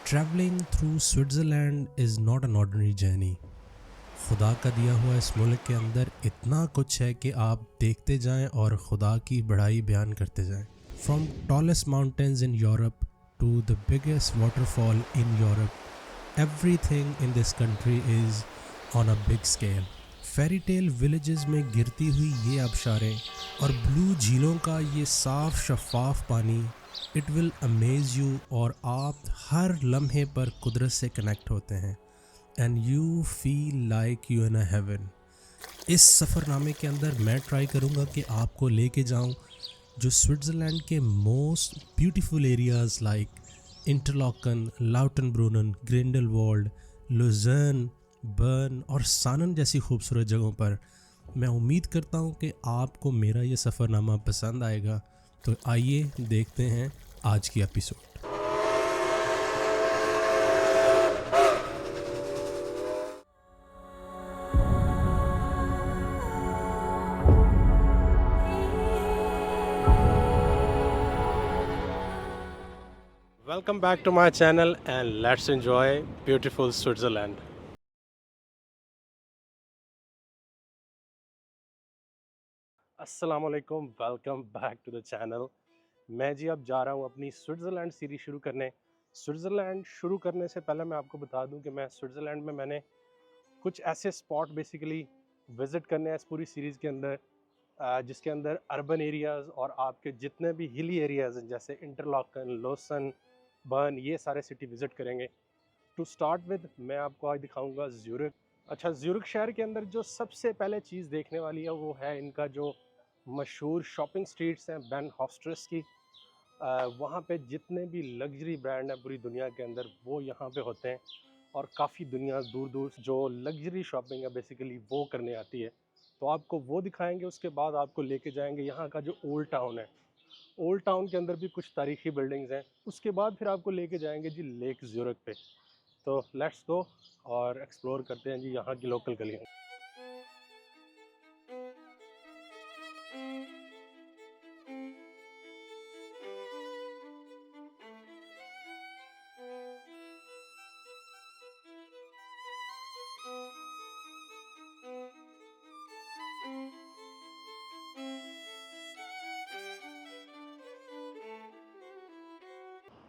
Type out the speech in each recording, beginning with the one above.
Travelling through Switzerland is not an ordinary journey. खुदा का दिया हुआ इस मुल्क के अंदर इतना कुछ है कि आप देखते जाएं और खुदा की बड़ाई बयान करते जाएं। From tallest mountains in Europe to the biggest waterfall in Europe, everything in this country is on a big scale. Fairy tale villages में गिरती हुई ये आबशारें और ब्लू झीलों का ये साफ शफाफ पानी, इट विल अमेज यू और आप हर लम्हे पर कुदरत से कनेक्ट होते हैं and you feel like you in a heaven. इस सफ़रनामे के अंदर मैं ट्राई करूँगा कि आपको लेके जाऊँ जो स्विट्ज़रलैंड के most beautiful areas like Interlaken, Lauterbrunnen, Grindelwald, Lucerne, Bern और सानन जैसी खूबसूरत जगहों पर। मैं उम्मीद करता हूँ कि आपको मेरा ये सफ़रनामा पसंद आएगा। तो आइए देखते हैं आज की episode. Welcome back to my channel and let's enjoy beautiful Switzerland. अस्सलामुअलैकुम, welcome back to the channel. मैं जी अब जा रहा हूँ अपनी स्विट्ज़रलैंड सीरीज शुरू करने। स्विट्ज़रलैंड शुरू करने से पहले मैं आपको बता दूं कि मैं स्विट्ज़रलैंड में मैंने कुछ ऐसे स्पॉट बेसिकली विज़िट करने हैं इस पूरी सीरीज़ के अंदर, जिसके अंदर अर्बन एरियाज़ और आपके जितने भी हिली एरियाज़ हैं जैसे इंटरलॉकन, लोसन, बर्न, ये सारे सिटी विज़िट करेंगे। टू स्टार्ट विद मैं आपको आज दिखाऊंगा ज़्यूरिख। अच्छा, ज़्यूरिख शहर के अंदर जो सबसे पहले चीज़ देखने वाली है वो है इनका जो मशहूर शॉपिंग स्ट्रीट्स हैं बेन हॉस्ट्रेस की। वहाँ पे जितने भी लग्जरी ब्रांड हैं पूरी दुनिया के अंदर वो यहाँ पे होते हैं और काफ़ी दुनिया दूर दूर जो लग्जरी शॉपिंग है बेसिकली वो करने आती है। तो आपको वो दिखाएंगे, उसके बाद आपको लेके जाएंगे यहाँ का जो ओल्ड टाउन है। ओल्ड टाउन के अंदर भी कुछ तारीखी बिल्डिंग्स हैं। उसके बाद फिर आपको लेके जाएंगे जी लेक ज़्यूरिख पे। तो लेट्स गो और एक्सप्लोर करते हैं जी यहाँ की लोकल गलियाँ।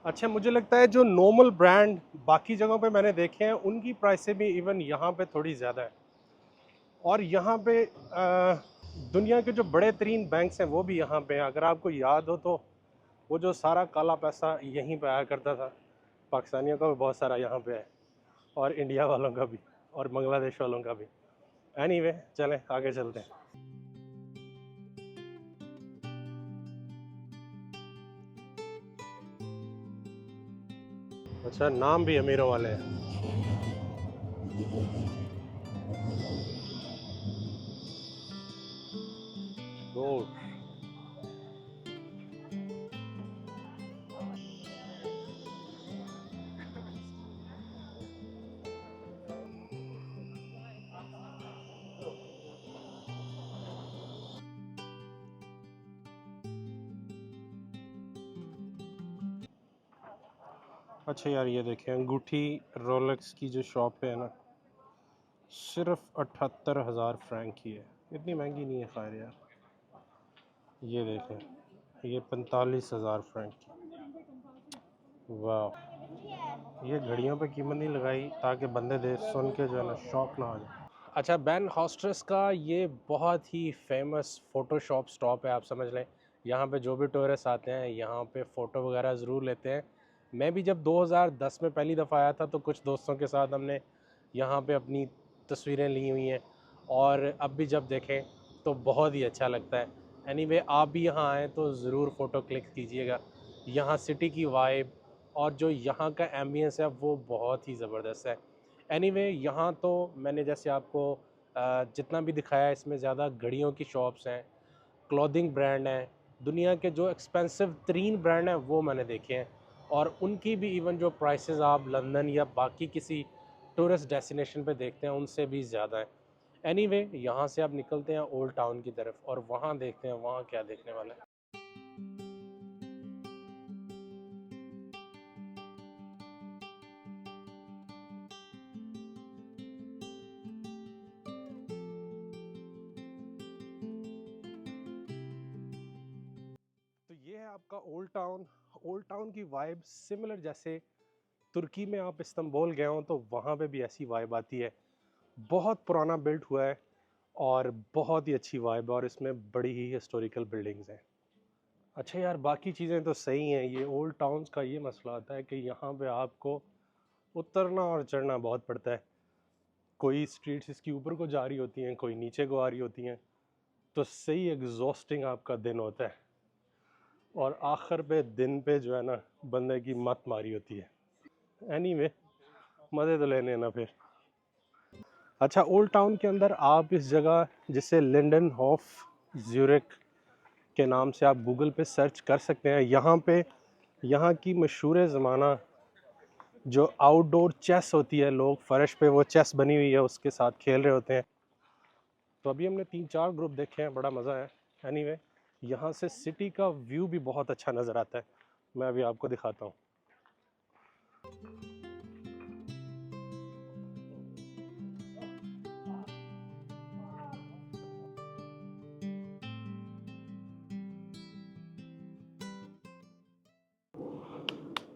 अच्छा, मुझे लगता है जो नॉर्मल ब्रांड बाकी जगहों पे मैंने देखे हैं उनकी प्राइसें भी इवन यहाँ पे थोड़ी ज़्यादा है। और यहाँ पे दुनिया के जो बड़े तरीन बैंक्स हैं वो भी यहाँ पे हैं। अगर आपको याद हो तो वो जो सारा काला पैसा यहीं पे आया करता था, पाकिस्तानियों का भी बहुत सारा यहाँ पे है और इंडिया वालों का भी और बांग्लादेश वालों का भी। एनीवे, चलें आगे चलते हैं। अच्छा, नाम भी अमीरों वाले हैं। गोल्ड। अच्छा यार, ये देखें अंगूठी रोलेक्स की जो शॉप है ना, सिर्फ 78,000 फ्रैंक की है। इतनी महंगी नहीं है खैर यार। ये देखें, ये 45,000 फ्रैंक की। वाह, ये घड़ियों पे कीमत नहीं लगाई ताकि बंदे दे सुन के जो है ना शौक ना आ जाए। अच्छा, बैन हॉस्ट्रेस का ये बहुत ही फेमस फ़ोटोशॉप स्टॉप है, आप समझ लें। यहाँ पे जो भी टूरिस्ट आते हैं यहाँ पे फ़ोटो वगैरह ज़रूर लेते हैं। मैं भी जब 2010 में पहली दफ़ा आया था तो कुछ दोस्तों के साथ हमने यहाँ पे अपनी तस्वीरें ली हुई हैं और अब भी जब देखें तो बहुत ही अच्छा लगता है। एनीवे, आप भी यहाँ आएँ तो ज़रूर फ़ोटो क्लिक कीजिएगा। यहाँ सिटी की वाइब और जो यहाँ का एम्बियंस है वो बहुत ही ज़बरदस्त है। एनीवे, यहाँ तो मैंने जैसे आपको जितना भी दिखाया इसमें ज़्यादा घड़ियों की शॉप्स हैं, क्लॉथिंग ब्रांड हैं, दुनिया के जो एक्सपेंसिव तरीन ब्रांड हैं वो मैंने देखे हैं और उनकी भी इवन जो प्राइसेस आप लंदन या बाकी किसी टूरिस्ट डेस्टिनेशन पे देखते हैं उनसे भी ज़्यादा है। एनीवे, यहाँ से आप निकलते हैं ओल्ड टाउन की तरफ और वहाँ देखते हैं वहाँ क्या देखने वाला है। आपका ओल्ड टाउन की वाइब सिमिलर, जैसे तुर्की में आप इस्तांबुल गए हो तो वहाँ पे भी ऐसी वाइब आती है। बहुत पुराना बिल्ड हुआ है और बहुत ही अच्छी वाइब है, और इसमें बड़ी ही हिस्टोरिकल बिल्डिंग्स हैं। अच्छा यार, बाकी चीज़ें तो सही हैं। ये ओल्ड टाउन्स का ये मसला आता है कि यहाँ पे आपको उतरना और चढ़ना बहुत पड़ता है। कोई स्ट्रीट्स इसकी ऊपर को जा रही होती हैं, कोई नीचे को आ रही होती हैं, तो सही एग्जॉस्टिंग आपका दिन होता है, और आखिर पे दिन पे जो है ना, बंदे की मत मारी होती है। एनीवे, मज़े तो लेने हैं ना फिर। अच्छा, ओल्ड टाउन के अंदर आप इस जगह जिसे लिंडन हॉफ ज्यूरिक के नाम से आप गूगल पे सर्च कर सकते हैं। यहाँ पे यहाँ की मशहूर ज़माना जो आउटडोर चेस होती है, लोग फर्श पे वो चेस बनी हुई है उसके साथ खेल रहे होते हैं। तो अभी हमने 3-4 ग्रुप देखे हैं, बड़ा मज़ा है। एनीवे, यहाँ से सिटी का व्यू भी बहुत अच्छा नज़र आता है। मैं अभी आपको दिखाता हूँ।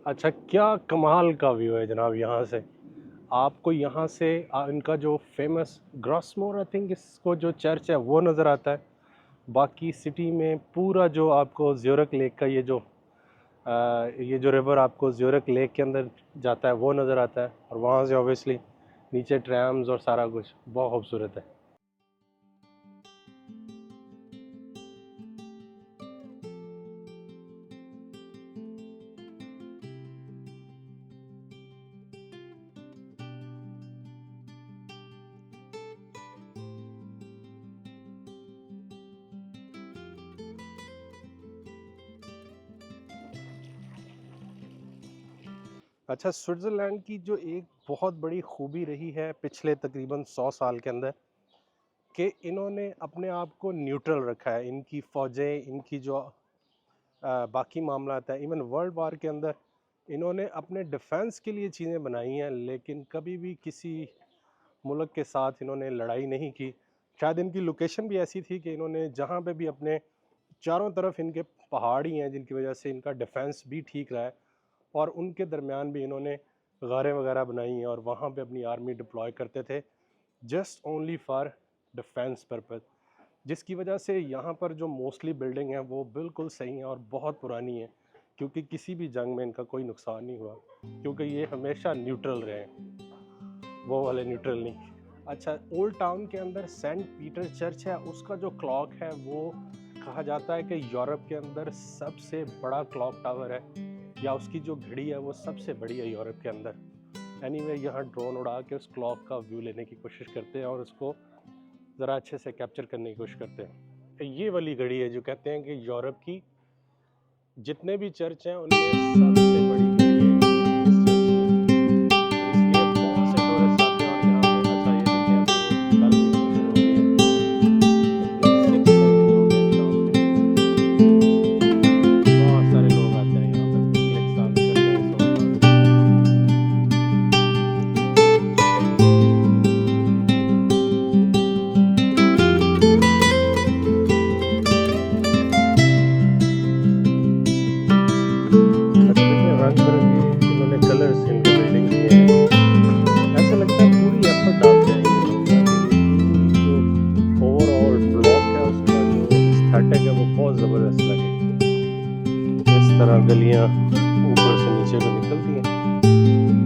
अच्छा, क्या कमाल का व्यू है जनाब। यहाँ से आपको यहाँ से इनका जो फेमस ग्रॉसमोर, आई थिंक इसको जो चर्च है वो नज़र आता है। बाकी सिटी में पूरा जो आपको ज्यूरिक लेक का ये जो रिवर आपको ज्यूरिक लेक के अंदर जाता है वो नज़र आता है, और वहाँ से ऑब्वियसली नीचे ट्रैम्स और सारा कुछ बहुत खूबसूरत है। अच्छा, स्विट्ज़रलैंड की जो एक बहुत बड़ी खूबी रही है पिछले तकरीबन 100 साल के अंदर, कि इन्होंने अपने आप को न्यूट्रल रखा है। इनकी फ़ौजें, इनकी जो बाकी मामलात हैं, इवन वर्ल्ड वार के अंदर इन्होंने अपने डिफेंस के लिए चीज़ें बनाई हैं, लेकिन कभी भी किसी मुल्क के साथ इन्होंने लड़ाई नहीं की। शायद इनकी लोकेशन भी ऐसी थी कि इन्होंने जहाँ पे भी अपने चारों तरफ इनके पहाड़ी हैं, जिनकी वजह से इनका डिफेंस भी ठीक रहा है, और उनके दरमियान भी इन्होंने गारें वगैरह बनाई हैं और वहाँ पे अपनी आर्मी डिप्लॉय करते थे, just only for defence purpose. जिसकी वजह से यहाँ पर जो मोस्टली बिल्डिंग है वो बिल्कुल सही हैं और बहुत पुरानी है, क्योंकि किसी भी जंग में इनका कोई नुकसान नहीं हुआ, क्योंकि ये हमेशा न्यूट्रल रहे, वो वाले न्यूट्रल नहीं। अच्छा, ओल्ड टाउन के अंदर सेंट पीटर चर्च है, उसका जो क्लॉक है वो कहा जाता है कि यूरोप के अंदर सबसे बड़ा क्लॉक टावर है, या उसकी जो घड़ी है वो सबसे बड़ी है यूरोप के अंदर। एनीवे, यहाँ ड्रोन उड़ा के उस क्लॉक का व्यू लेने की कोशिश करते हैं और उसको ज़रा अच्छे से कैप्चर करने की कोशिश करते हैं। ये वाली घड़ी है जो कहते हैं कि यूरोप की जितने भी चर्च हैं उनमें सबसे बड़ी घड़ी है इस चर्च की। इसलिए बहुत से टूरिस्ट आते हैं, और यहाँ पे अच्छा ये देखें, अभी वो कल भी शुरू हो गई है। कितनी 6:30 हो गए शाम के। बहुत सारे लोग आते हैं यहाँ पे पिकनिक साथ करते हैं इस वक्त। अच्छा देखिए, रंग बिरंगी इन्होंने कलर्स इनके बिल्डिंग किए हैं। ऐसा लगता है पूरी एफर्ट डालते हैं ये लोग ताकि ये पूरी जो ओवरऑल ब्लॉक है उसका जो एस्थेटिक है वो बहुत ज़बरदस्त लगे। इस तरह गलियाँ ऊपर से नीचे को निकलती हैं।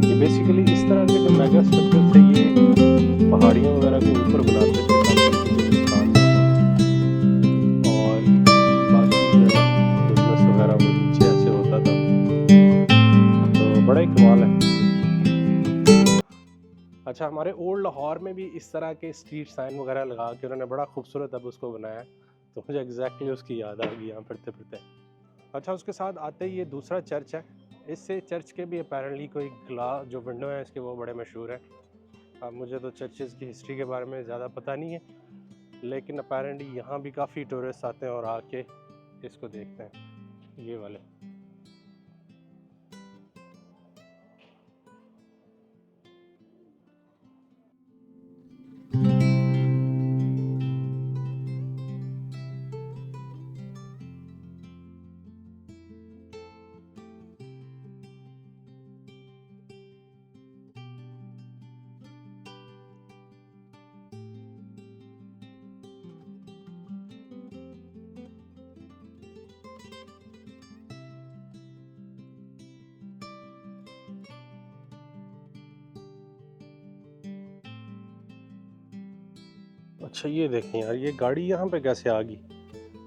ये बेसिकली इस तरह के जो मेगा स्ट्रक्चर थे ये पहाड़ियों वगैरह के ऊपर बनाते थे ताकि किसी को नुकसान ना हो, और बाकी जो है ना बिजनेस वगैरह वो नीचे ऐसे होता था। तो बड़ा ही कमाल है। अच्छा, हमारे ओल्ड लाहौर में भी इस तरह के स्ट्रीट साइन वगैरह लगा के उन्होंने बड़ा खूबसूरत अब उसको बनाया है, तो मुझे एग्जैक्टली उसकी याद आ गई यहाँ फिरते फिरते। अच्छा, उसके साथ आते ही ये दूसरा चर्च है। इससे चर्च के भी अपेरेंटली कोई ग्लास जो विंडो है इसके वो बड़े मशहूर हैं। अब मुझे तो चर्चेज़ की हिस्ट्री के बारे में ज़्यादा पता नहीं है, लेकिन अपेरेंटली यहाँ भी काफ़ी टूरिस्ट आते हैं और आके इसको देखते हैं, ये वाले। अच्छा ये देखें यार, ये गाड़ी यहाँ पे कैसे आ गई।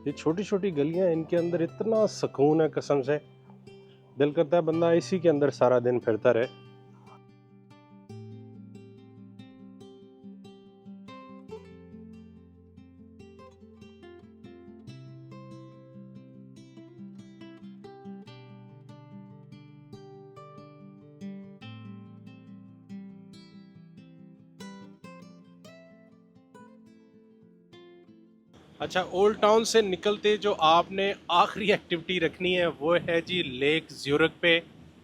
ये छोटी छोटी गलियां, इनके अंदर इतना सुकून है कसम से। दिल करता है बंदा इसी के अंदर सारा दिन फिरता रहे। अच्छा, ओल्ड टाउन से निकलते जो आपने आखिरी एक्टिविटी रखनी है वो है जी लेक ज्यूरिख पे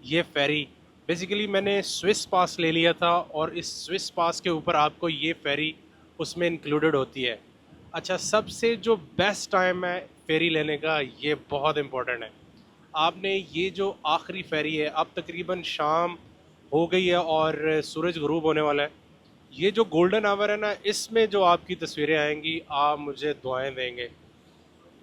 ये फेरी। बेसिकली मैंने स्विस पास ले लिया था और इस स्विस पास के ऊपर आपको ये फेरी उसमें इंक्लूडेड होती है। अच्छा, सबसे जो बेस्ट टाइम है फेरी लेने का, ये बहुत इम्पोर्टेंट है। आपने ये जो आखिरी फेरी है, अब तकरीबन शाम हो गई है और सूरज ग़रूब होने वाला है। ये जो गोल्डन आवर है ना, इसमें जो आपकी तस्वीरें आएंगी, आप मुझे दुआएं देंगे।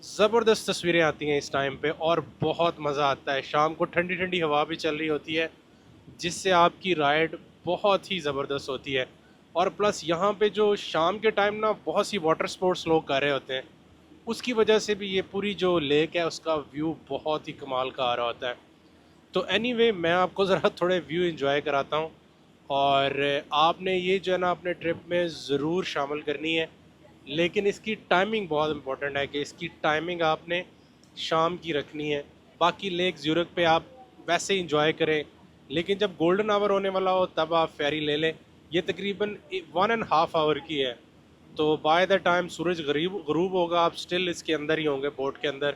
ज़बरदस्त तस्वीरें आती हैं इस टाइम पे और बहुत मज़ा आता है। शाम को ठंडी ठंडी हवा भी चल रही होती है, जिससे आपकी राइड बहुत ही ज़बरदस्त होती है। और प्लस यहाँ पे जो शाम के टाइम ना बहुत सी वाटर स्पोर्ट्स लोग कर रहे होते हैं, उसकी वजह से भी ये पूरी जो लेक है उसका व्यू बहुत ही कमाल का आ रहा होता है। तो एनीवे, मैं आपको ज़रा थोड़े व्यू इंजॉय कराता हूँ। और आपने ये जो है ना अपने ट्रिप में ज़रूर शामिल करनी है, लेकिन इसकी टाइमिंग बहुत इंपॉर्टेंट है कि इसकी टाइमिंग आपने शाम की रखनी है। बाकी लेक ज्यूरिख पे आप वैसे इंजॉय करें, लेकिन जब गोल्डन आवर होने वाला हो तब आप फेरी ले लें। ये तकरीबन 1.5 आवर की है, तो बाय द टाइम सूरज ग़रूब होगा आप स्टिल इसके अंदर ही होंगे, बोट के अंदर,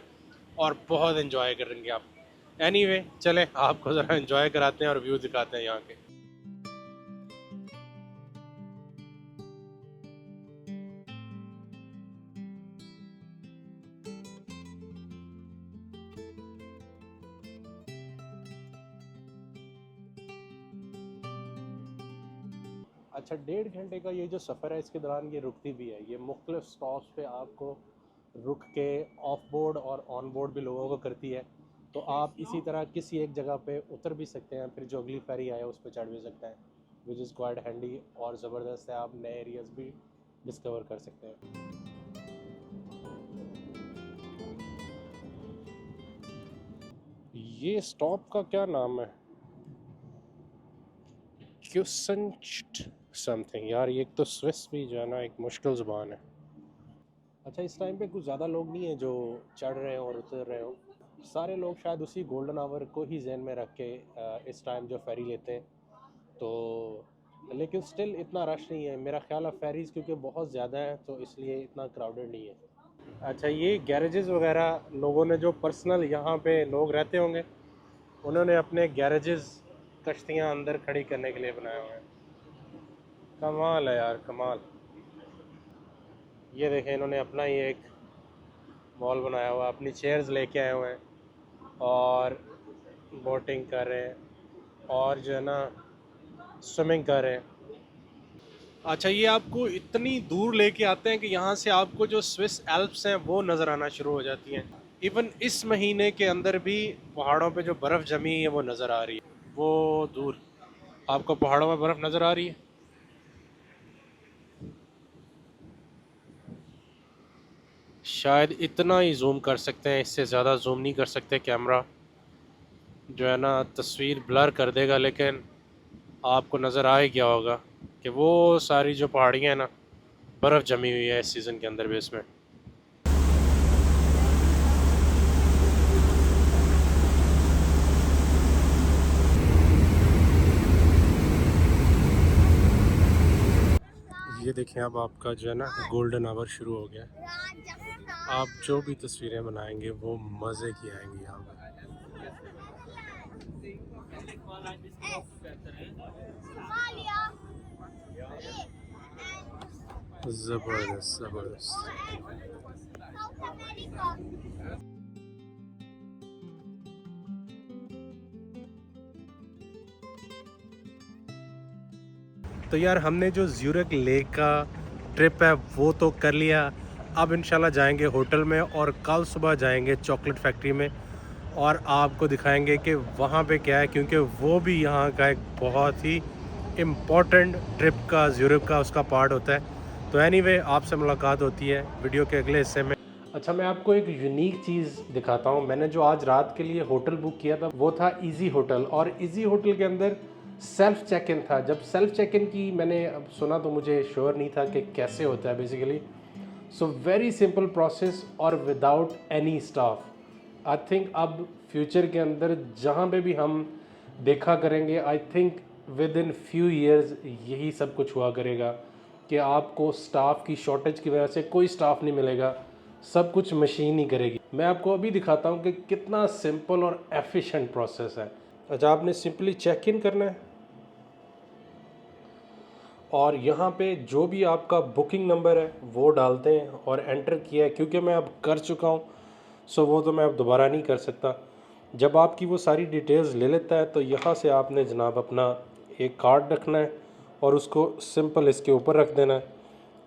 और बहुत इन्जॉय करेंगे आप। एनीवे, चलें आपको ज़रा इन्जॉय कराते हैं और व्यू दिखाते हैं यहाँ के। अच्छा, 1.5 घंटे का ये जो सफ़र है, इसके दौरान ये रुकती भी है। ये मुख्तलिफ स्टॉप्स पे आपको रुक के ऑफ बोर्ड और ऑन बोर्ड भी लोगों को करती है। तो आप इसी तरह किसी एक जगह पे उतर भी सकते हैं, फिर जो अगली फेरी आए उस पर चढ़ भी सकते हैं, विच इज़ क्वाइट हैंडी और ज़बरदस्त है। आप नए एरियाज़ भी डिस्कवर कर सकते हैं। ये स्टॉप का क्या नाम है? Quotient something. यार ये एक तो स्विस भी जो है ना एक मुश्किल ज़ुबान है। अच्छा, इस टाइम पे कुछ ज़्यादा लोग नहीं हैं जो चढ़ रहे हो और उतर रहे हो। सारे लोग शायद उसी गोल्डन आवर को ही जहन में रख के इस टाइम जो फेरी लेते हैं। तो लेकिन स्टिल इतना रश नहीं है मेरा ख्याल है। फेरीज़ क्योंकि बहुत ज़्यादा है तो इसलिए इतना क्राउडेड नहीं है। अच्छा, ये गैरेजेस वगैरह लोगों ने जो पर्सनल यहाँ पे लोग रहते होंगे, उन्होंने अपने गैरेजेस कश्तियाँ अंदर खड़ी करने के लिए बनाए हुए हैं। कमाल है यार, कमाल। ये देखें, इन्होंने अपना ही एक मॉल बनाया हुआ, अपनी चेयर्स लेके आए हुए हैं और बोटिंग कर रहे हैं और जो है ना स्विमिंग कर रहे हैं। अच्छा, ये आपको इतनी दूर लेके आते हैं कि यहाँ से आपको जो स्विस एल्प्स हैं वो नज़र आना शुरू हो जाती हैं। इवन इस महीने के अंदर भी पहाड़ों पे जो बर्फ़ जमी है वो नज़र आ रही है। वो दूर आपको पहाड़ों में बर्फ़ नज़र आ रही है। शायद इतना ही जूम कर सकते हैं, इससे ज़्यादा जूम नहीं कर सकते। कैमरा जो है ना तस्वीर ब्लर कर देगा, लेकिन आपको नज़र आ ही गया होगा कि वो सारी जो पहाड़ियाँ हैं ना, बर्फ़ जमी हुई है इस सीज़न के अंदर भी इसमें। ये देखें, अब आपका जो है ना गोल्डन आवर शुरू हो गया। आप जो भी तस्वीरें बनाएंगे वो मज़े की आएंगी यहाँ पर। ज़बरदस्त ज़बरदस्त। तो यार, हमने जो ज्यूरिख लेक का ट्रिप है वो तो कर लिया। अब इंशाल्लाह जाएंगे होटल में और कल सुबह जाएंगे चॉकलेट फैक्ट्री में और आपको दिखाएंगे कि वहाँ पे क्या है, क्योंकि वो भी यहाँ का एक बहुत ही इम्पोर्टेंट ट्रिप का, ज्यूरिख का उसका पार्ट होता है। तो एनीवे आपसे मुलाकात होती है वीडियो के अगले हिस्से में। अच्छा, मैं आपको एक यूनिक चीज़ दिखाता हूँ। मैंने जो आज रात के लिए होटल बुक किया था वो था इजी होटल, और इजी होटल के अंदर सेल्फ चेक इन था। जब सेल्फ चेक इन की मैंने अब सुना तो मुझे श्योर नहीं था कि कैसे होता है basically. So very simple process और without any staff. I think अब फ्यूचर के अंदर जहाँ पे भी हम देखा करेंगे, I think within few years यही सब कुछ हुआ करेगा कि आपको स्टाफ की शॉर्टेज की वजह से कोई स्टाफ नहीं मिलेगा, सब कुछ मशीन ही करेगी। मैं आपको अभी दिखाता हूँ कि कितना सिंपल और एफिशिएंट प्रोसेस है। अच्छा, आपने सिंपली चेक इन करना है और यहाँ पे जो भी आपका बुकिंग नंबर है वो डालते हैं और एंटर किया है। क्योंकि मैं अब कर चुका हूँ सो वो तो मैं अब दोबारा नहीं कर सकता। जब आपकी वो सारी डिटेल्स ले लेता है तो यहाँ से आपने जनाब अपना एक कार्ड रखना है और उसको सिंपल इसके ऊपर रख देना है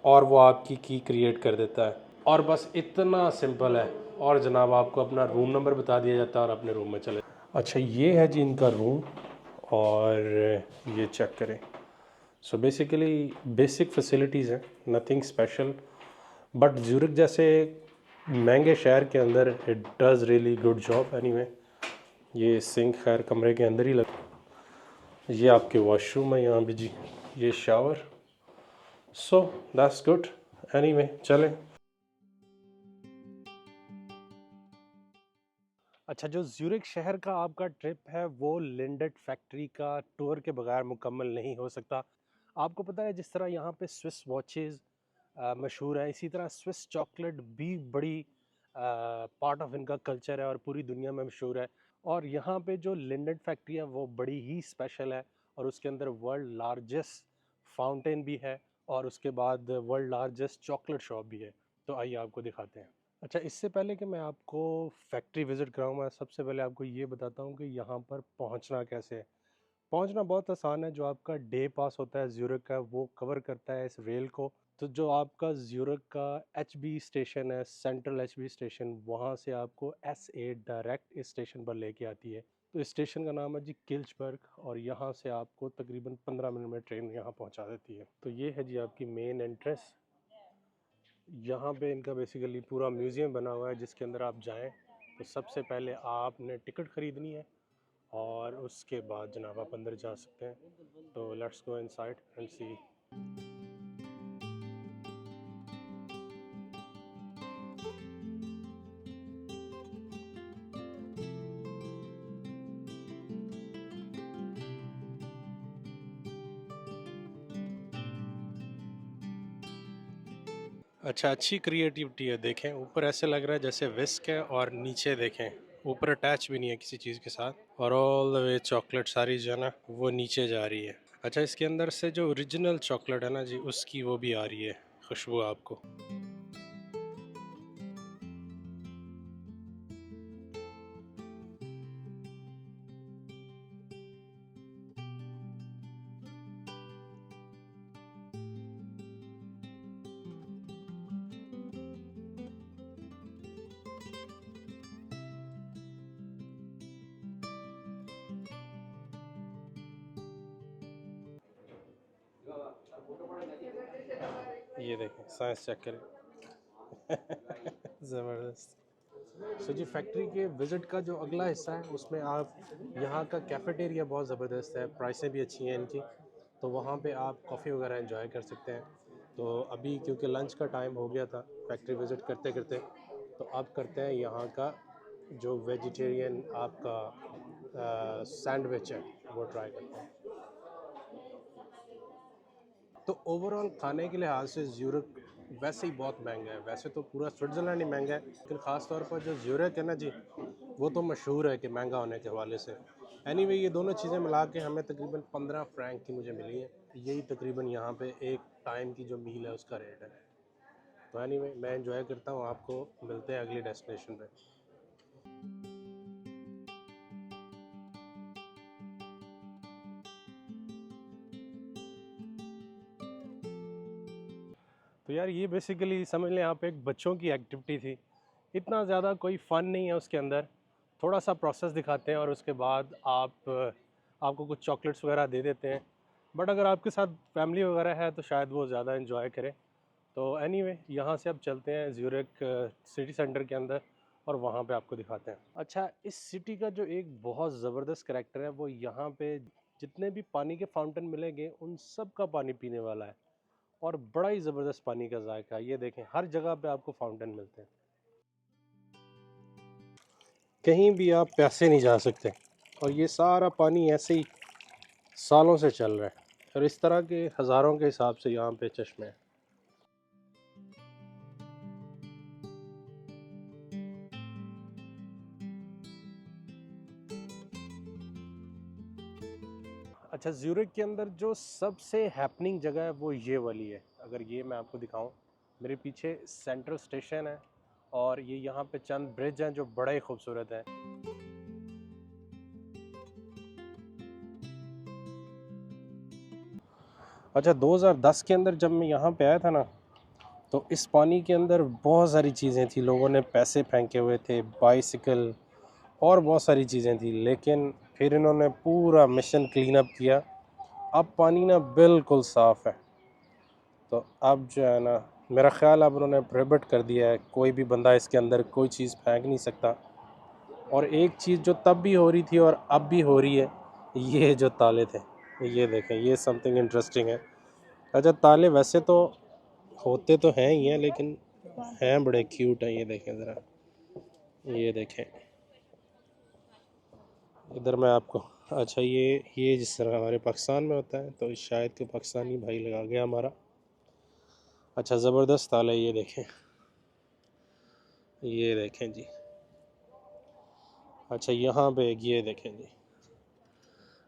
और वो आपकी की क्रिएट कर देता है। और बस इतना सिंपल है। और जनाब आपको अपना रूम नंबर बता दिया जाता है और अपने रूम में चले। अच्छा, ये है जी इनका रूम, और ये चेक करें। सो बेसिकली बेसिक फैसिलिटीज़ हैं, नथिंग स्पेशल, बट ज्यूरिक जैसे महंगे शहर के अंदर it does really good job. Anyway, ये सिंक खैर कमरे के अंदर ही लग। ये आपके वॉशरूम है यहाँ भी जी, ये shower. So that's good. Anyway चलें। अच्छा, जो ज्यूरिक शहर का आपका ट्रिप है वो लिंडेट फैक्ट्री का टूर के बगैर मुकम्मल नहीं हो सकता। आपको पता है जिस तरह यहाँ पे स्विस वॉचेस मशहूर है, इसी तरह स्विस चॉकलेट भी बड़ी पार्ट ऑफ इनका कल्चर है और पूरी दुनिया में मशहूर है। और यहाँ पे जो लिंडेट फैक्ट्री है वो बड़ी ही स्पेशल है, और उसके अंदर वर्ल्ड लार्जेस्ट फाउंटेन भी है और उसके बाद वर्ल्ड लार्जेस्ट चॉकलेट शॉप भी है। तो आइए आपको दिखाते हैं। अच्छा, इससे पहले कि मैं आपको फैक्ट्री विज़िट कराऊँ, मैं सबसे पहले आपको ये बताता हूँ कि यहाँ पर पहुँचना कैसे है। पहुँचना बहुत आसान है। जो आपका डे पास होता है ज़्यूरिख का वो कवर करता है इस रेल को। तो जो आपका ज़्यूरिख का एचबी स्टेशन है, सेंट्रल एचबी स्टेशन, वहाँ से आपको एस8 डायरेक्ट इस स्टेशन पर लेके आती है। तो इस स्टेशन का नाम है जी किल्चबर्ग, और यहाँ से आपको तकरीबन 15 मिनट में ट्रेन यहाँ पहुँचा देती है। तो ये है जी आपकी मेन एंट्रेंस। यहाँ पे इनका बेसिकली पूरा म्यूज़ियम बना हुआ है जिसके अंदर आप जाएं तो सबसे पहले आपने टिकट ख़रीदनी है और उसके बाद जनाब आप अंदर जा सकते हैं। तो लेट्स गो इनसाइड एंड सी। अच्छा, अच्छी क्रिएटिविटी है। देखें ऊपर ऐसे लग रहा है जैसे विस्क है, और नीचे देखें ऊपर अटैच भी नहीं है किसी चीज़ के साथ, और ऑल द वे चॉकलेट सारी जो है ना वो नीचे जा रही है। अच्छा, इसके अंदर से जो ओरिजिनल चॉकलेट है ना जी उसकी वो भी आ रही है खुशबू आपको। ये देखें, साइंस चेक करें। ज़बरदस्त। सो जी, फैक्ट्री के विज़िट का जो अगला हिस्सा है उसमें आप, यहाँ का कैफ़ेटेरिया बहुत ज़बरदस्त है, प्राइसें भी अच्छी हैं इनकी, तो वहाँ पे आप कॉफ़ी वगैरह एंजॉय कर सकते हैं। तो अभी क्योंकि लंच का टाइम हो गया था फैक्ट्री विज़िट करते करते, तो अब करते हैं यहाँ का जो वेजिटेरियन आपका सैंडविच है वो ट्राई करते हैं। तो ओवरऑल खाने के लिहाज से ज़्यूरिख वैसे ही बहुत महंगा है। वैसे तो पूरा स्विट्ज़रलैंड ही महंगा है, लेकिन ख़ास तौर पर जो ज़्यूरिख है ना जी, वो तो मशहूर है कि महंगा होने के हवाले से। एनीवे, ये दोनों चीज़ें मिला के हमें तकरीबन 15 फ्रैंक की मुझे मिली है। यही तकरीबन यहाँ पे एक टाइम की जो मील है उसका रेट है। तो एनीवे, मैं एंजॉय करता हूँ, आपको मिलते हैं अगली डेस्टिनेशन पे। तो यार, ये बेसिकली समझ लें आप एक बच्चों की एक्टिविटी थी। इतना ज़्यादा कोई फ़न नहीं है उसके अंदर। थोड़ा सा प्रोसेस दिखाते हैं और उसके बाद आपको कुछ चॉकलेट्स वगैरह दे देते हैं। बट अगर आपके साथ फैमिली वगैरह है तो शायद वो ज़्यादा इन्जॉय करें। तो एनीवे यहाँ से अब चलते हैं ज्यूरिख सिटी सेंटर के अंदर और वहाँ पे आपको दिखाते हैं। अच्छा, इस सिटी का जो एक बहुत ज़बरदस्त करैक्टर है वो यहाँ पे जितने भी पानी के फाउंटेन मिलेंगे उन सब का पानी पीने वाला है और बड़ा ही ज़बरदस्त पानी का जायका है। ये देखें, हर जगह पे आपको फाउंटेन मिलते हैं, कहीं भी आप प्यासे नहीं जा सकते। और ये सारा पानी ऐसे ही सालों से चल रहा है और इस तरह के हज़ारों के हिसाब से यहाँ पे चश्मे हैं। अच्छा, ज्यूरिख के अंदर जो सबसे हैपनिंग जगह है वो ये वाली है। अगर ये मैं आपको दिखाऊं, मेरे पीछे सेंट्रल स्टेशन है और ये यहाँ पे चंद ब्रिज हैं जो बड़े ही खूबसूरत हैं। अच्छा, 2010 के अंदर जब मैं यहाँ पे आया था ना, तो इस पानी के अंदर बहुत सारी चीज़ें थी, लोगों ने पैसे फेंके हुए थे, बाइसिकल और बहुत सारी चीज़ें थी, लेकिन फिर इन्होंने पूरा मिशन क्लीन अप किया। अब पानी ना बिल्कुल साफ़ है। तो अब जो है ना, मेरा ख़्याल अब उन्होंने प्रोहिबिट कर दिया है, कोई भी बंदा इसके अंदर कोई चीज़ फेंक नहीं सकता। और एक चीज़ जो तब भी हो रही थी और अब भी हो रही है, ये जो ताले थे, ये देखें, ये समथिंग इंटरेस्टिंग है। अच्छा, ताले वैसे तो होते तो हैं ही हैं, लेकिन हैं बड़े क्यूट हैं। ये देखें ज़रा, ये देखें इधर मैं आपको। अच्छा, ये जिस तरह हमारे पाकिस्तान में होता है, तो शायद कि पाकिस्तानी भाई लगा गया हमारा। अच्छा, ज़बरदस्त ताला है, ये देखें जी। अच्छा, यहाँ पे ये देखें जी,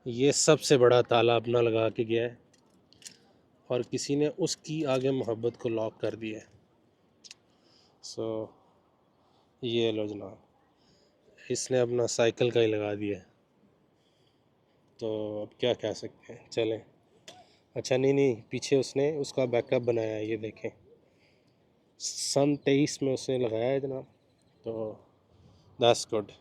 ये सबसे बड़ा ताला अपना लगा के गया है और किसी ने उसकी आगे मोहब्बत को लॉक कर दिया है। सो ये लो जनाब, इसने अपना साइकिल का ही लगा दिया है, तो अब क्या कह सकते हैं, चलें। अच्छा, नहीं, पीछे उसने उसका बैकअप बनाया है, ये देखें, सन 23 में उसने लगाया है जनाब, तो दैट्स गुड।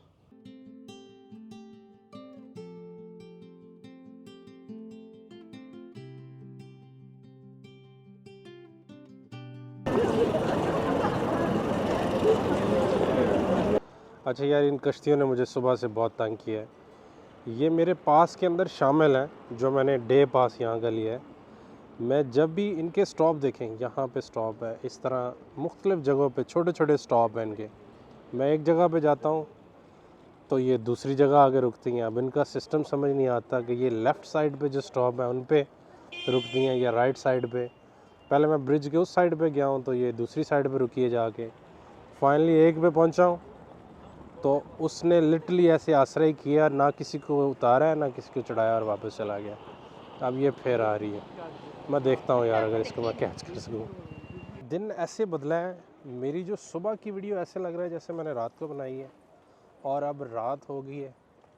अच्छा यार, इन कश्तियों ने मुझे सुबह से बहुत तंग किया है। ये मेरे पास के अंदर शामिल हैं जो मैंने डे पास यहाँ का लिया है। मैं जब भी इनके स्टॉप देखें, यहाँ पे स्टॉप है, इस तरह मुख्तलिफ़ जगहों पे छोटे छोटे स्टॉप हैं इनके। मैं एक जगह पे जाता हूँ तो ये दूसरी जगह आगे रुकती हैं। अब इनका सिस्टम समझ नहीं आता कि ये लेफ़्ट साइड पे जो स्टॉप है उन पे रुकती हैं या राइट साइड पे। पहले मैं ब्रिज के उस साइड पे गया हूँ तो ये दूसरी साइड पे रुकी है जाके। फाइनली एक पे पहुँचा हूँ तो उसने लिटरली ऐसे आश्रय किया, ना किसी को उतारा है ना किसी को चढ़ाया और वापस चला गया। अब ये फिर आ रही है, मैं देखता हूँ यार अगर इसको मैं कैच कर सकूँ। दिन ऐसे बदला है, मेरी जो सुबह की वीडियो ऐसे लग रहा है जैसे मैंने रात को बनाई है और अब रात हो गई है।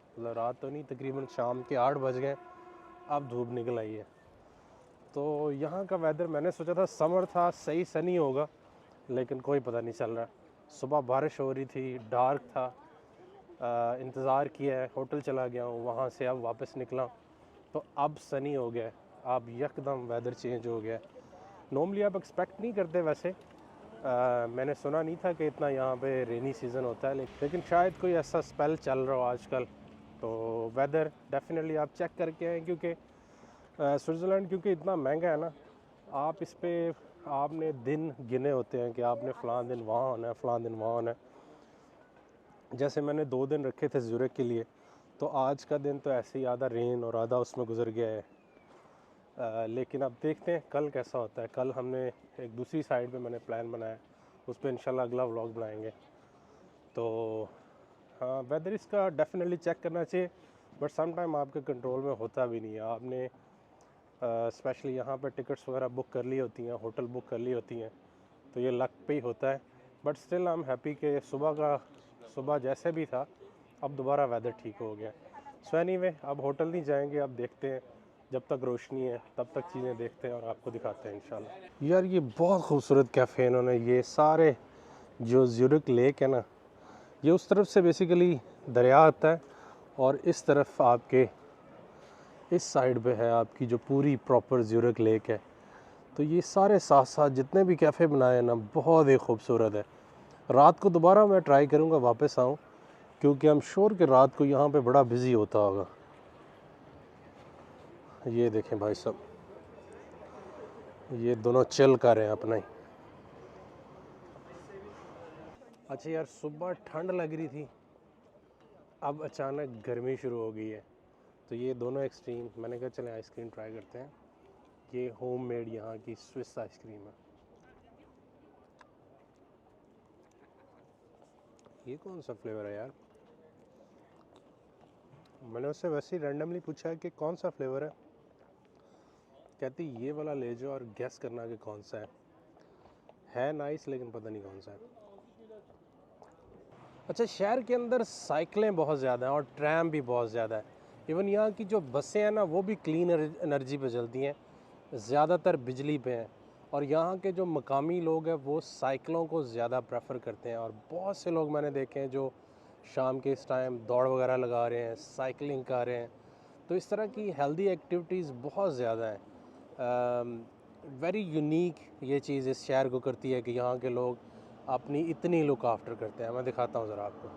मतलब रात तो नहीं, तकरीबन शाम के 8 बज गए, अब धूप निकल आई है। तो यहाँ का वेदर, मैंने सोचा था समर था, सही सनी होगा, लेकिन कोई पता नहीं चल रहा। सुबह बारिश हो रही थी, डार्क था, इंतज़ार किया है, होटल चला गया हूँ, वहाँ से अब वापस निकला तो अब सनी हो गया है। अब यकदम वेदर चेंज हो गया है। नॉर्मली आप एक्सपेक्ट नहीं करते वैसे। मैंने सुना नहीं था कि इतना यहाँ पे रेनी सीज़न होता है, लेकिन शायद कोई ऐसा स्पेल चल रहा हो आजकल। तो वेदर डेफिनेटली आप चेक करके आएँ, क्योंकि स्विट्ज़रलैंड क्योंकि इतना महंगा है ना, आप इस पे आपने दिन गिने होते हैं कि आपने फ़लाँ दिन वहाँ होना है, फ़लाँ दिन वहाँ होना है। जैसे मैंने 2 दिन रखे थे ज्यूरिख के लिए, तो आज का दिन तो ऐसे ही आधा रेन और आधा उसमें गुजर गया है। लेकिन अब देखते हैं कल कैसा होता है। कल हमने एक दूसरी साइड पे मैंने प्लान बनाया, उस पर इंशाल्लाह अगला व्लॉग बनाएंगे। तो हाँ, वेदर इसका डेफिनेटली चेक करना चाहिए, बट सम टाइम आपके कंट्रोल में होता भी नहीं है। आपने स्पेशली यहाँ पे टिकट्स वगैरह बुक कर ली होती हैं, होटल बुक कर ली होती हैं, तो ये लक पे ही होता है। But still I am happy कि सुबह जैसे भी था, अब दोबारा वेदर ठीक हो गया। सो एनीवे, अब होटल नहीं जाएंगे, अब देखते हैं, जब तक रोशनी है तब तक चीज़ें देखते हैं और आपको दिखाते हैं इंशाल्लाह। यार, ये बहुत खूबसूरत कैफ़े इन्होंने, ये सारे जो ज्यूरिख लेक है ना, ये उस तरफ से बेसिकली दरिया आता है और इस तरफ आपके इस साइड पे है आपकी जो पूरी प्रॉपर ज्यूरिख लेक है। तो ये सारे साथ साथ जितने भी कैफ़े बनाए हैं ना, बहुत ही खूबसूरत है। रात को दोबारा मैं ट्राई करूँगा वापस आऊँ, क्योंकि हम श्योर कि रात को यहाँ पे बड़ा बिज़ी होता होगा। ये देखें भाई साहब, ये दोनों चिल कर रहे हैं अपना ही। अच्छा यार, सुबह ठंड लग रही थी, अब अचानक गर्मी शुरू हो गई है, तो ये दोनों एक्सट्रीम, मैंने कहा चलें आइसक्रीम ट्राई करते हैं। ये होम मेड यहाँ की स्विस आइसक्रीम है। ये कौन सा फ्लेवर है यार? मैंने उससे वैसे ही रैंडमली पूछा है कि कौन सा फ्लेवर है, कहती ये वाला ले जाओ और गेस करना कि कौन सा है नाइस, लेकिन पता नहीं कौन सा है। अच्छा, शहर के अंदर साइकिलें बहुत ज़्यादा हैं और ट्रैम भी बहुत ज़्यादा है। इवन यहाँ की जो बसें हैं ना, वो भी क्लीन एनर्जी पे चलती हैं, ज़्यादातर बिजली पे हैं। और यहाँ के जो मकामी लोग हैं वो साइकिलों को ज़्यादा प्रेफर करते हैं, और बहुत से लोग मैंने देखे हैं जो शाम के इस टाइम दौड़ वगैरह लगा रहे हैं, साइकिलिंग कर रहे हैं। तो इस तरह की हेल्दी एक्टिविटीज़ बहुत ज़्यादा हैं। वेरी यूनिक ये चीज़ इस शहर को करती है कि यहाँ के लोग अपनी इतनी लुक आफ्टर करते हैं। मैं दिखाता हूँ ज़रा आपको।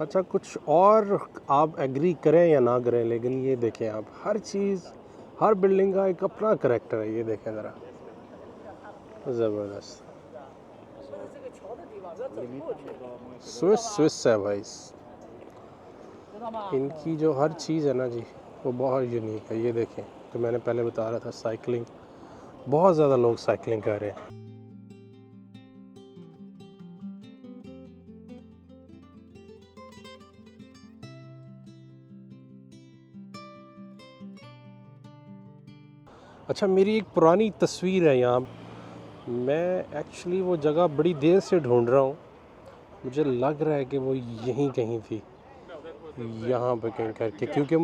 अच्छा, कुछ और आप एग्री करें या ना करें, लेकिन ये देखें आप, हर चीज़, हर बिल्डिंग का एक अपना करैक्टर है। ये देखें ज़रा, ज़बरदस्त। स्विस है भाई, इनकी जो हर चीज़ है ना जी, वो बहुत यूनिक है। ये देखें, तो मैंने पहले बता रहा था साइकिलिंग, बहुत ज़्यादा लोग साइकिलिंग कर रहे हैं। अच्छा, मेरी एक पुरानी तस्वीर है यहाँ, मैं एक्चुअली वो जगह बड़ी देर से ढूंढ रहा हूँ, मुझे लग रहा है कि वो यहीं कहीं थी, यहाँ पे कहीं करके, क्योंकि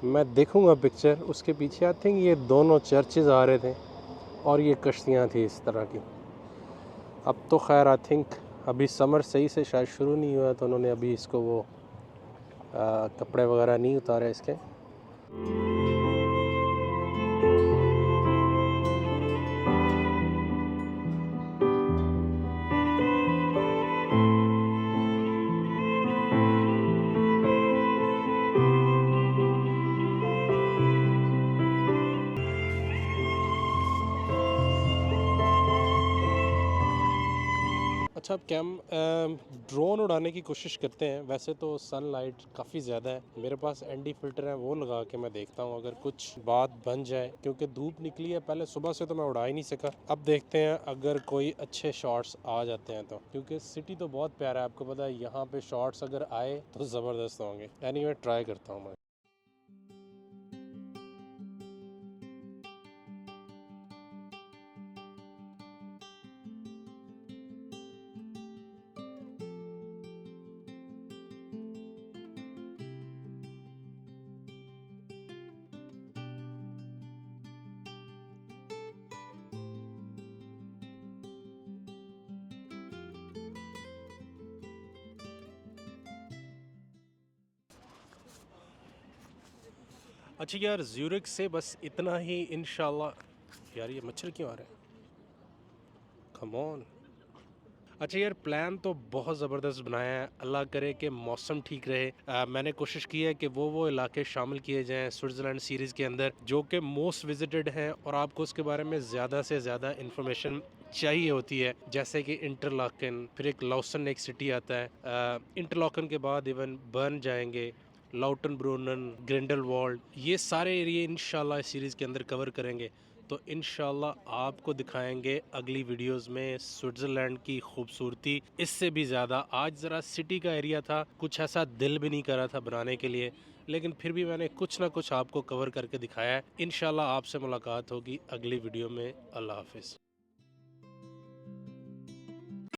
मैं देखूँगा पिक्चर, उसके पीछे आई थिंक ये दोनों चर्चेज़ आ रहे थे और ये कश्तियाँ थी इस तरह की। अब तो खैर आई थिंक अभी समर सही से शायद शुरू नहीं हुआ, तो उन्होंने अभी इसको वो कपड़े वगैरह नहीं उतारे इसके। अच्छा, अब ड्रोन उड़ाने की कोशिश करते हैं। वैसे तो सनलाइट काफ़ी ज़्यादा है, मेरे पास एनडी फिल्टर है, वो लगा के मैं देखता हूँ अगर कुछ बात बन जाए, क्योंकि धूप निकली है। पहले सुबह से तो मैं उड़ा ही नहीं सका, अब देखते हैं अगर कोई अच्छे शॉट्स आ जाते हैं तो, क्योंकि सिटी तो बहुत प्यारा है, आपको पता है, यहाँ पे शॉट्स अगर आए तो ज़बरदस्त होंगे। एनीवे ट्राई करता हूँ मैं। अच्छा यार, ज्यूरिख से बस इतना ही इंशाल्लाह। यार ये मच्छर क्यों आ रहे हैं, कम ऑन। अच्छा यार, प्लान तो बहुत ज़बरदस्त बनाया है, अल्लाह करे कि मौसम ठीक रहे। मैंने कोशिश की है कि वो इलाके शामिल किए जाएं स्विट्ज़रलैंड सीरीज़ के अंदर जो कि मोस्ट विजिटेड हैं और आपको उसके बारे में ज़्यादा से ज़्यादा इन्फॉर्मेशन चाहिए होती है, जैसे कि इंटरलाकन, फिर एक लॉसन एक सिटी आता है, इंटरलाकन के बाद इवन बर्न जाएंगे, लाउटनब्रूनन, ग्रिंडलवाल्ड, ये सारे एरिए इंशाल्लाह इस सीरीज़ के अंदर कवर करेंगे। तो इंशाल्लाह आपको दिखाएंगे अगली वीडियोस में स्विट्ज़रलैंड की खूबसूरती इससे भी ज़्यादा। आज ज़रा सिटी का एरिया था, कुछ ऐसा दिल भी नहीं कर रहा था बनाने के लिए, लेकिन फिर भी मैंने कुछ ना कुछ आपको कवर करके दिखाया है। इंशाल्लाह आपसे मुलाकात होगी अगली वीडियो में। अल्लाह हाफिज़।